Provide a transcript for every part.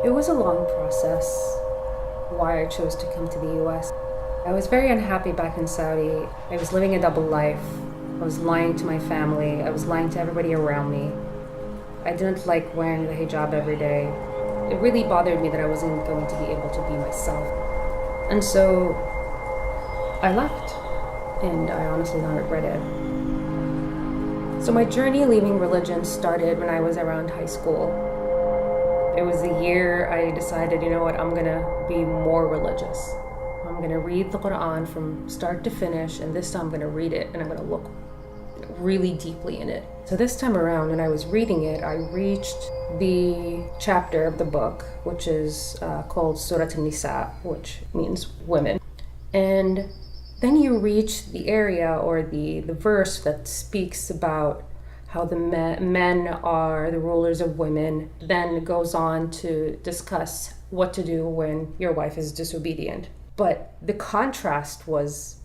It was a long process why I chose to come to the US. I was very unhappy back in Saudi. I was living a double life. I was lying to my family. I was lying to everybody around me. I didn't like wearing the hijab every day. It really bothered me that I wasn't going to be able to be myself. And so I left, and I honestly don't regret it. So my journey leaving religion started when I was around high school. It was the year I decided, you know what, I'm gonna be more religious. I'm gonna read the Quran from start to finish, and this time I'm gonna read it and I'm gonna look really deeply in it. So this time around, when I was reading it, I reached the chapter of the book, which is called Surat An-Nisa, which means women. And then you reach the area or the verse that speaks about how the men are the rulers of women, then goes on to discuss what to do when your wife is disobedient. But the contrast was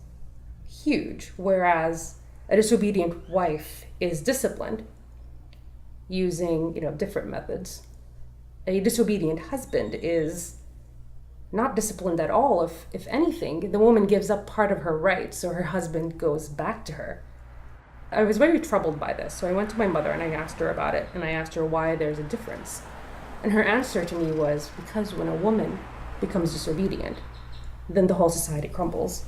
huge, whereas a disobedient wife is disciplined using, different methods. A disobedient husband is not disciplined at all. If anything, the woman gives up part of her rights, so her husband goes back to her. I was very troubled by this, so I went to my mother and I asked her about it, and I asked her why there's a difference. And her answer to me was, because when a woman becomes disobedient, then the whole society crumbles.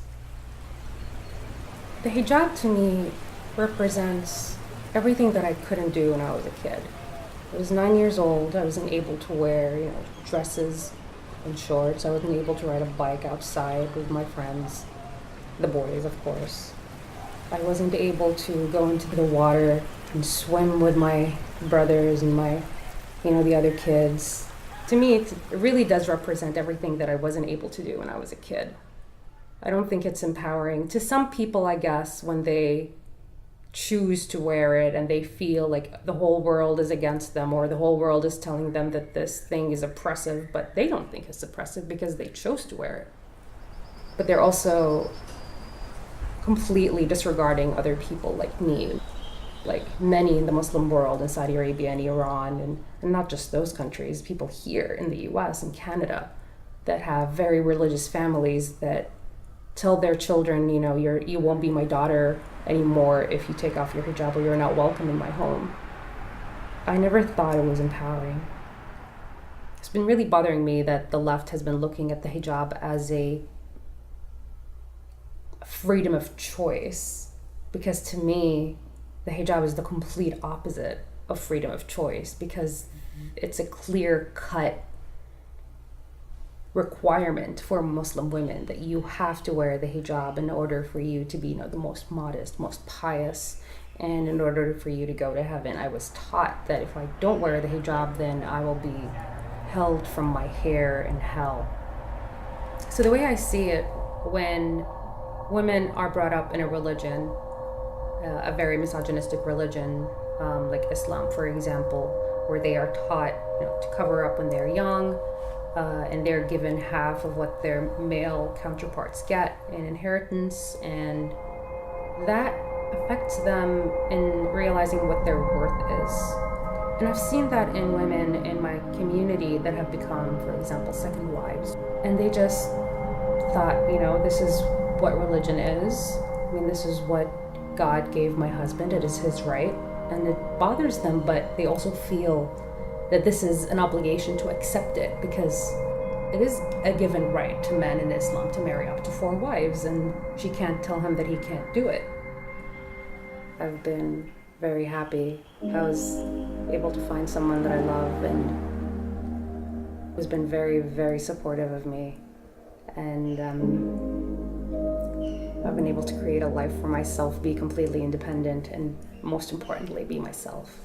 The hijab to me represents everything that I couldn't do when I was a kid. I was 9 years old. I wasn't able to wear, dresses and shorts. I wasn't able to ride a bike outside with my friends, the boys, of course. I wasn't able to go into the water and swim with my brothers and my, the other kids. To me, it really does represent everything that I wasn't able to do when I was a kid. I don't think it's empowering. To some people, I guess, when they choose to wear it and they feel like the whole world is against them or the whole world is telling them that this thing is oppressive, but they don't think it's oppressive because they chose to wear it. But they're also completely disregarding other people like me, like many in the Muslim world, in Saudi Arabia and Iran, and not just those countries, people here in the US and Canada that have very religious families that tell their children, you won't be my daughter anymore if you take off your hijab, or you're not welcome in my home. I never thought it was empowering. It's been really bothering me that the left has been looking at the hijab as a freedom of choice, because to me, the hijab is the complete opposite of freedom of choice, because it's a clear-cut requirement for Muslim women that you have to wear the hijab in order for you to be, the most modest, most pious, and in order for you to go to heaven. I was taught that if I don't wear the hijab, then I will be held from my hair in hell. So the way I see it, when women are brought up in a religion, a very misogynistic religion, like Islam, for example, where they are taught to cover up when they're young, and they're given half of what their male counterparts get in inheritance, and that affects them in realizing what their worth is. And I've seen that in women in my community that have become, for example, second wives, and they just thought, this is what religion is. This is what God gave my husband. It is his right. And it bothers them, but they also feel that this is an obligation to accept it, because it is a given right to men in Islam to marry up to 4 wives, and she can't tell him that he can't do it. I've been very happy. I was able to find someone that I love and has been very, very supportive of me. And I've been able to create a life for myself, be completely independent, and most importantly, be myself.